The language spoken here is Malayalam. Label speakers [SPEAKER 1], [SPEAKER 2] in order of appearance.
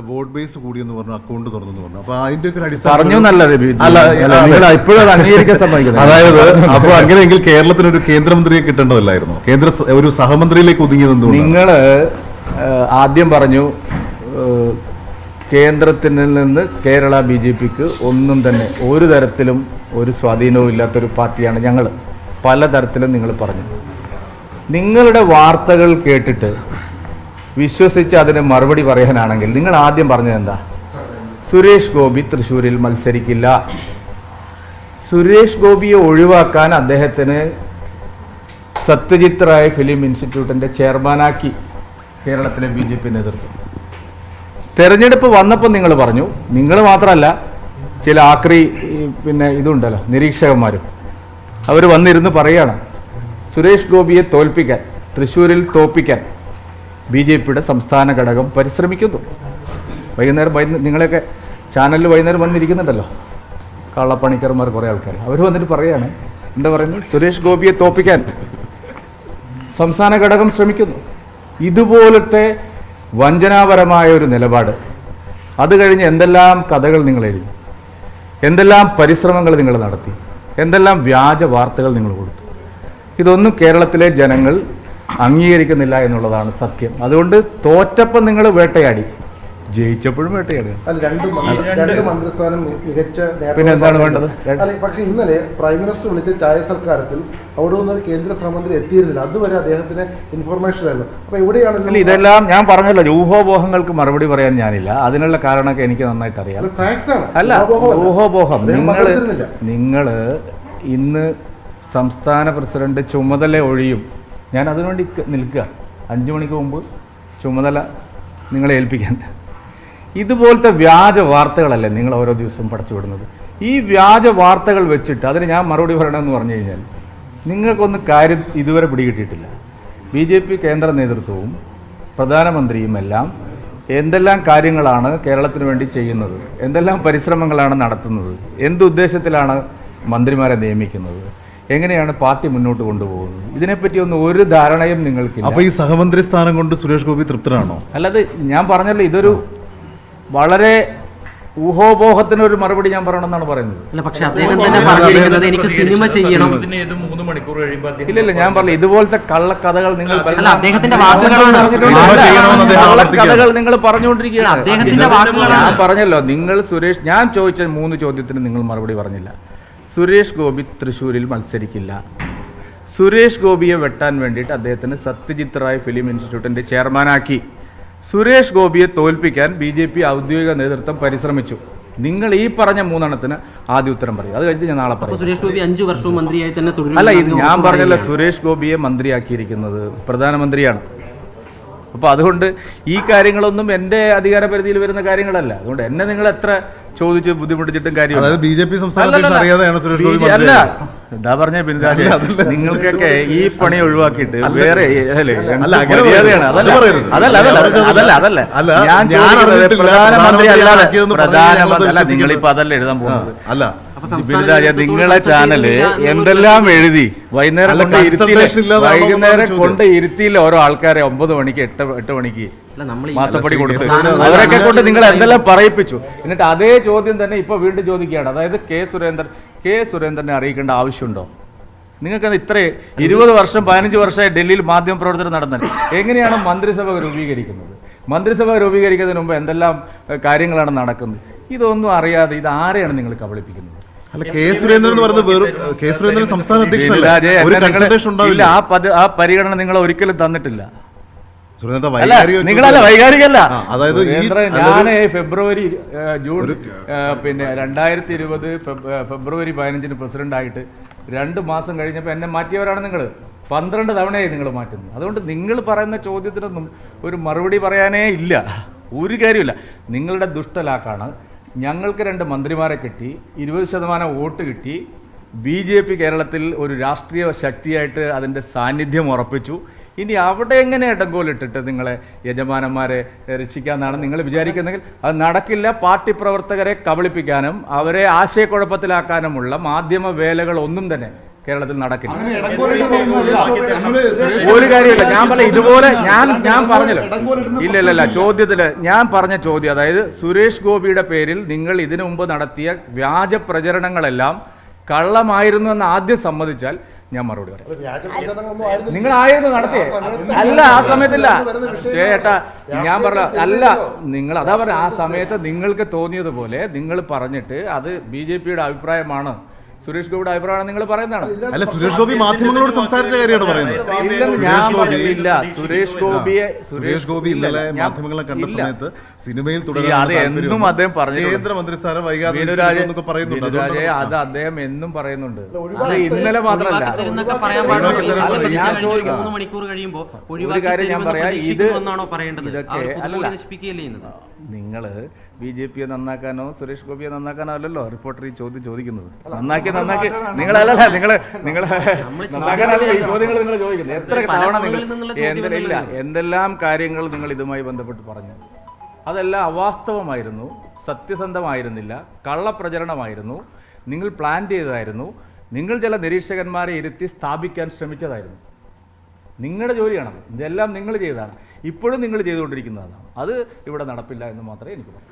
[SPEAKER 1] വോട്ട് ബേസ് കൂടിയെന്ന് പറഞ്ഞു, അക്കൗണ്ട് തുറന്നു പറഞ്ഞു. അപ്പൊ അതിന്റെ ഒക്കെ
[SPEAKER 2] പറഞ്ഞു ഇപ്പോഴും അംഗീകരിക്കാൻ സമ്മതിക്കുന്നത്.
[SPEAKER 1] അതായത് അപ്പൊ അങ്ങനെയെങ്കിൽ കേരളത്തിന് ഒരു കേന്ദ്രമന്ത്രിയെ കിട്ടേണ്ടതല്ലായിരുന്നു? ഒരു സഹമന്ത്രിയിലേക്ക് ഒതുങ്ങിയത്
[SPEAKER 2] നിങ്ങൾ ആദ്യം പറഞ്ഞു കേന്ദ്രത്തിൽ നിന്ന് കേരള BJPക്ക് ഒന്നും തന്നെ ഒരു തരത്തിലും ഒരു സ്വാധീനവും ഇല്ലാത്തൊരു പാർട്ടിയാണ് ഞങ്ങൾ. പലതരത്തിലും നിങ്ങൾ പറഞ്ഞു. നിങ്ങളുടെ വാർത്തകൾ കേട്ടിട്ട് വിശ്വസിച്ച് അതിന് മറുപടി പറയാനാണെങ്കിൽ നിങ്ങൾ ആദ്യം പറഞ്ഞത് എന്താ? സുരേഷ് ഗോപി തൃശ്ശൂരിൽ മത്സരിക്കില്ല. സുരേഷ് ഗോപിയെ ഒഴിവാക്കാൻ അദ്ദേഹത്തിന് സത്യജിത് റായ് ഫിലിം ഇൻസ്റ്റിറ്റ്യൂട്ടിൻ്റെ ചെയർമാനാക്കി കേരളത്തിലെ BJP നേതൃത്വം. തെരഞ്ഞെടുപ്പ് വന്നപ്പോൾ നിങ്ങൾ പറഞ്ഞു, നിങ്ങൾ മാത്രമല്ല ചില ആക്രി ഇതുണ്ടല്ലോ നിരീക്ഷകന്മാരും, അവർ വന്നിരുന്ന് പറയുകയാണ് സുരേഷ് ഗോപിയെ തോൽപ്പിക്കാൻ, തൃശ്ശൂരിൽ തോൽപ്പിക്കാൻ BJPയുടെ സംസ്ഥാന ഘടകം പരിശ്രമിക്കുന്നു. വൈകുന്നേരം നിങ്ങളെയൊക്കെ ചാനലിൽ വൈകുന്നേരം വന്നിരിക്കുന്നുണ്ടല്ലോ കള്ളപ്പണിക്കർമാർ കുറേ ആൾക്കാർ, അവർ വന്നിട്ട് പറയുകയാണ്, എന്താ പറയുന്നത്, സുരേഷ് ഗോപിയെ തോൽപ്പിക്കാൻ സംസ്ഥാന ഘടകം ശ്രമിക്കുന്നു. ഇതുപോലത്തെ വഞ്ചനാപരമായ ഒരു നിലപാട്, അത് കഴിഞ്ഞ് എന്തെല്ലാം കഥകൾ നിങ്ങൾ എഴുതി, എന്തെല്ലാം പരിശ്രമങ്ങൾ നിങ്ങൾ നടത്തി, എന്തെല്ലാം വ്യാജ വാർത്തകൾ നിങ്ങൾ കൊടുത്തു. ഇതൊന്നും കേരളത്തിലെ ജനങ്ങൾ അംഗീകരിക്കുന്നില്ല എന്നുള്ളതാണ് സത്യം. അതുകൊണ്ട് തോറ്റപ്പം നിങ്ങൾ വേട്ടയാടി, ജയിച്ചപ്പോഴും വേട്ടയാടി. പിന്നെ എന്താണ് വേണ്ടത്?
[SPEAKER 3] പക്ഷേ ഇന്നലെ പ്രൈം മിനിസ്റ്റർ വിളിച്ച ചായ സൽക്കാരത്തിൽ അവിടെ നിന്ന് കേന്ദ്ര സഹമന്ത്രി എത്തിയിരുന്നില്ല. അതുവരെ അദ്ദേഹത്തിന് ഇൻഫർമേഷൻ ആയിരുന്നു. അപ്പൊ ഇവിടെയാണ്
[SPEAKER 2] ഇതെല്ലാം ഞാൻ പറഞ്ഞല്ലോ, ഊഹോപോഹങ്ങൾക്ക് മറുപടി പറയാൻ ഞാനില്ല. അതിനുള്ള കാരണമൊക്കെ എനിക്ക് നന്നായിട്ട് അറിയാം. അല്ല, ഊഹോപോഹം നിങ്ങൾ ഇന്ന് സംസ്ഥാന പ്രസിഡന്റ് ചുമതല ഒഴിയും, ഞാൻ അതിനുവേണ്ടി നിൽക്കുക. 5 മണിക്ക് മുമ്പ് ചുമതല നിങ്ങളെ ഏൽപ്പിക്കാൻ. ഇതുപോലത്തെ വ്യാജ വാർത്തകളല്ലേ നിങ്ങൾ ഓരോ ദിവസവും പടച്ചുവിടുന്നത്? ഈ വ്യാജ വാർത്തകൾ വെച്ചിട്ട് അതിന് ഞാൻ മറുപടി പറയണമെന്ന് പറഞ്ഞു കഴിഞ്ഞാൽ നിങ്ങൾക്കൊന്നും കാര്യം ഇതുവരെ പിടികിട്ടിയിട്ടില്ല. BJP കേന്ദ്ര നേതൃത്വവും പ്രധാനമന്ത്രിയും എല്ലാം എന്തെല്ലാം കാര്യങ്ങളാണ് കേരളത്തിന് വേണ്ടി ചെയ്യുന്നത്, എന്തെല്ലാം പരിശ്രമങ്ങളാണ് നടത്തുന്നത്, എന്തുദ്ദേശത്തിലാണ് മന്ത്രിമാരെ നിയമിക്കുന്നത്, എങ്ങനെയാണ് പാർട്ടി മുന്നോട്ട് കൊണ്ടുപോകുന്നത്, ഇതിനെപ്പറ്റിയൊന്നും ഒരു ധാരണയും നിങ്ങൾക്കില്ല.
[SPEAKER 1] അപ്പോൾ ഈ സഹമന്ത്രി സ്ഥാനം കൊണ്ട് സുരേഷ് ഗോപി തൃപ്തനാണോ?
[SPEAKER 2] അല്ലാതെ ഞാൻ പറഞ്ഞല്ലോ, ഇതൊരു വളരെ ഊഹോപോഹത്തിനൊരു മറുപടി ഞാൻ പറയണമെന്നാണ് പറയുന്നത്. ഇല്ല, ഞാൻ പറഞ്ഞു ഇതുപോലത്തെ കള്ളക്കഥകൾ നിങ്ങൾ പറഞ്ഞുകൊണ്ടിരിക്കുകയാണ്. ഞാൻ പറഞ്ഞല്ലോ, നിങ്ങൾ സുരേഷ്, ഞാൻ ചോദിച്ച 3 ചോദ്യത്തിന് നിങ്ങൾ മറുപടി പറഞ്ഞില്ല. സുരേഷ് ഗോപി തൃശ്ശൂരിൽ മത്സരിക്കില്ല. സുരേഷ് ഗോപിയെ വെട്ടാൻ വേണ്ടിയിട്ട് അദ്ദേഹത്തിന് സത്യജിത് റായ് ഫിലിം ഇൻസ്റ്റിറ്റ്യൂട്ടിൻ്റെ ചെയർമാനാക്കി. സുരേഷ് ഗോപിയെ തോൽപ്പിക്കാൻ BJP ഔദ്യോഗിക നേതൃത്വം പരിശ്രമിച്ചു. നിങ്ങൾ ഈ പറഞ്ഞ 3 എണ്ണത്തിന് ആദ്യ ഉത്തരം പറയും, അത് കഴിഞ്ഞിട്ട് ഞാൻ നാളെ പറയും.
[SPEAKER 4] സുരേഷ് ഗോപി 5 വർഷവും മന്ത്രിയായി തന്നെ തുടരും.
[SPEAKER 2] അല്ല, ഇത് ഞാൻ പറഞ്ഞല്ലോ, സുരേഷ് ഗോപിയെ മന്ത്രിയാക്കിയിരിക്കുന്നത് പ്രധാനമന്ത്രിയാണ്. അപ്പോൾ അതുകൊണ്ട് ഈ കാര്യങ്ങളൊന്നും എൻ്റെ അധികാര പരിധിയിൽ വരുന്ന കാര്യങ്ങളല്ല. അതുകൊണ്ട് എന്നെ നിങ്ങൾ എത്ര ചോദിച്ച് ബുദ്ധിമുട്ടിച്ചിട്ടും കാര്യമില്ല. അല്ല, എന്താ പറഞ്ഞ പിൻരാജ്, നിങ്ങൾക്കൊക്കെ ഈ പണി ഒഴിവാക്കിയിട്ട് വേറെ ഞാൻ പ്രധാനമന്ത്രി അല്ലാതെ നിങ്ങളിപ്പോ അതല്ല എഴുതാൻ പോകുന്നത്. അല്ല ബിൻരാജ, നിങ്ങളെ ചാനല് എന്തെല്ലാം എഴുതി വൈകുന്നേരം കൊണ്ട് ഇരുത്തിയില്ല ഓരോ ആൾക്കാരെ 9 മണിക്ക് 8 മണിക്ക് മാസപ്പടി കൊടുത്ത് അവരൊക്കെ കൊണ്ട് നിങ്ങൾ എന്തെല്ലാം പറയിപ്പിച്ചു. എന്നിട്ട് അതേ ചോദ്യം തന്നെ ഇപ്പൊ വീണ്ടും ചോദിക്കുകയാണ്. അതായത് കെ സുരേന്ദ്രനെ അറിയിക്കേണ്ട ആവശ്യമുണ്ടോ? നിങ്ങൾക്ക് ഇത്ര 20 വർഷം 15 വർഷമായി ഡൽഹിയിൽ മാധ്യമ പ്രവർത്തനം നടന്നത്. എങ്ങനെയാണ് മന്ത്രിസഭ രൂപീകരിക്കുന്നത്? മന്ത്രിസഭ രൂപീകരിക്കുന്നതിന് മുമ്പ് എന്തെല്ലാം കാര്യങ്ങളാണ് നടക്കുന്നത്? ഇതൊന്നും അറിയാതെ ഇത് ആരെയാണ് നിങ്ങൾ കബളിപ്പിക്കുന്നത്? ആ പരിഗണന നിങ്ങൾ ഒരിക്കലും തന്നിട്ടില്ല. നിങ്ങളല്ല, വൈകാരികല്ല. അതായത് ഞാൻ ജൂൺ 2020 ഫെബ്രുവരി 15 പ്രസിഡന്റ് ആയിട്ട് 2 മാസം കഴിഞ്ഞപ്പോൾ എന്നെ മാറ്റിയവരാണ് നിങ്ങൾ. 12 തവണയായി നിങ്ങൾ മാറ്റുന്നത്. അതുകൊണ്ട് നിങ്ങൾ പറയുന്ന ചോദ്യത്തിനൊന്നും ഒരു മറുപടി പറയാനേ ഇല്ല, ഒരു കാര്യമില്ല. നിങ്ങളുടെ ദുഷ്ടലാക്കാണ്. ഞങ്ങൾക്ക് 2 മന്ത്രിമാരെ കിട്ടി, 20% വോട്ട് കിട്ടി. BJP കേരളത്തിൽ ഒരു രാഷ്ട്രീയ ശക്തിയായിട്ട് അതിൻ്റെ സാന്നിധ്യം ഉറപ്പിച്ചു. ഇനി അവിടെ എങ്ങനെ ഇടങ്കോലിട്ടിട്ട് നിങ്ങളെ യജമാനന്മാരെ രക്ഷിക്കാമെന്നാണ് നിങ്ങൾ വിചാരിക്കുന്നെങ്കിൽ അത് നടക്കില്ല. പാർട്ടി പ്രവർത്തകരെ കബളിപ്പിക്കാനും അവരെ ആശയക്കുഴപ്പത്തിലാക്കാനുമുള്ള മാധ്യമ വേലകൾ ഒന്നും തന്നെ കേരളത്തിൽ നടക്കില്ല. ഒരു കാര്യമില്ല. ഞാൻ പറഞ്ഞ ഇതുപോലെ ഞാൻ പറഞ്ഞല്ലോ. ഇല്ല ചോദ്യത്തില് ഞാൻ പറഞ്ഞ ചോദ്യം, അതായത് സുരേഷ് ഗോപിയുടെ പേരിൽ നിങ്ങൾ ഇതിനു മുമ്പ് നടത്തിയ വ്യാജ പ്രചരണങ്ങളെല്ലാം കള്ളമായിരുന്നു എന്ന് ആദ്യം സമ്മതിച്ചാൽ ഞാൻ മറുപടി പറയാം. നിങ്ങളായിരുന്നു നടത്തിയേ? അല്ല, ആ സമയത്തില്ല ചേട്ടാ, ഞാൻ പറഞ്ഞ അല്ല, നിങ്ങൾ അതാ പറഞ്ഞ ആ സമയത്ത് നിങ്ങൾക്ക് തോന്നിയതുപോലെ നിങ്ങൾ പറഞ്ഞിട്ട് അത് BJPയുടെ അഭിപ്രായമാണ്, സുരേഷ് ഗോപിയുടെ അഭിപ്രായമാണ് നിങ്ങൾ പറയുന്നതാണ്.
[SPEAKER 1] അല്ല, സുരേഷ് ഗോപി മാധ്യമങ്ങളോട് സംസാരിച്ച കാര്യമാണ് പറയുന്നത്.
[SPEAKER 2] ഞാൻ പറഞ്ഞില്ല
[SPEAKER 1] സുരേഷ് ഗോപി ഇന്നലെ മാധ്യമങ്ങളെ കണ്ട സമയത്ത് സിനിമയിൽ
[SPEAKER 2] അത് എന്നും അദ്ദേഹം പറഞ്ഞു.
[SPEAKER 1] കേന്ദ്രമന്ത്രിസ്ഥാനം വൈകാതെ
[SPEAKER 2] അത് അദ്ദേഹം എന്നും പറയുന്നുണ്ട്. അത് ഇന്നലെ മാത്രമല്ല. ഞാൻ ഒരു കാര്യം ഞാൻ പറയാം, ഇതൊക്കെ അല്ലല്ല, നിങ്ങള് BJPയെ നന്നാക്കാനോ സുരേഷ് ഗോപിയെ നന്നാക്കാനോ അല്ലല്ലോ റിപ്പോർട്ടർ ഈ ചോദ്യം ചോദിക്കുന്നത്. നന്നാക്കി നിങ്ങളല്ല, നിങ്ങൾ നന്നാക്കാനല്ല ഈ ചോദ്യങ്ങൾ നിങ്ങൾ ചോദിക്കുന്നത്. എത്ര തവണ നിങ്ങൾ എന്തെല്ലാം കാര്യങ്ങൾ നിങ്ങൾ ഇതുമായി ബന്ധപ്പെട്ട് പറഞ്ഞു, അതെല്ലാം അവാസ്തവമായിരുന്നു, സത്യസന്ധമായിരുന്നില്ല, കള്ളപ്രചരണമായിരുന്നു, നിങ്ങൾ പ്ലാൻ ചെയ്തതായിരുന്നു, നിങ്ങൾ ചില നിരീക്ഷകന്മാരെ ഇരുത്തി സ്ഥാപിക്കാൻ ശ്രമിച്ചതായിരുന്നു. നിങ്ങളുടെ ജോലിയാണത്. ഇതെല്ലാം നിങ്ങൾ ചെയ്തതാണ്, ഇപ്പോഴും നിങ്ങൾ ചെയ്തുകൊണ്ടിരിക്കുന്നതാണ്. അത് ഇവിടെ നടപ്പില്ല എന്ന് മാത്രമേ എനിക്ക് പറയൂ.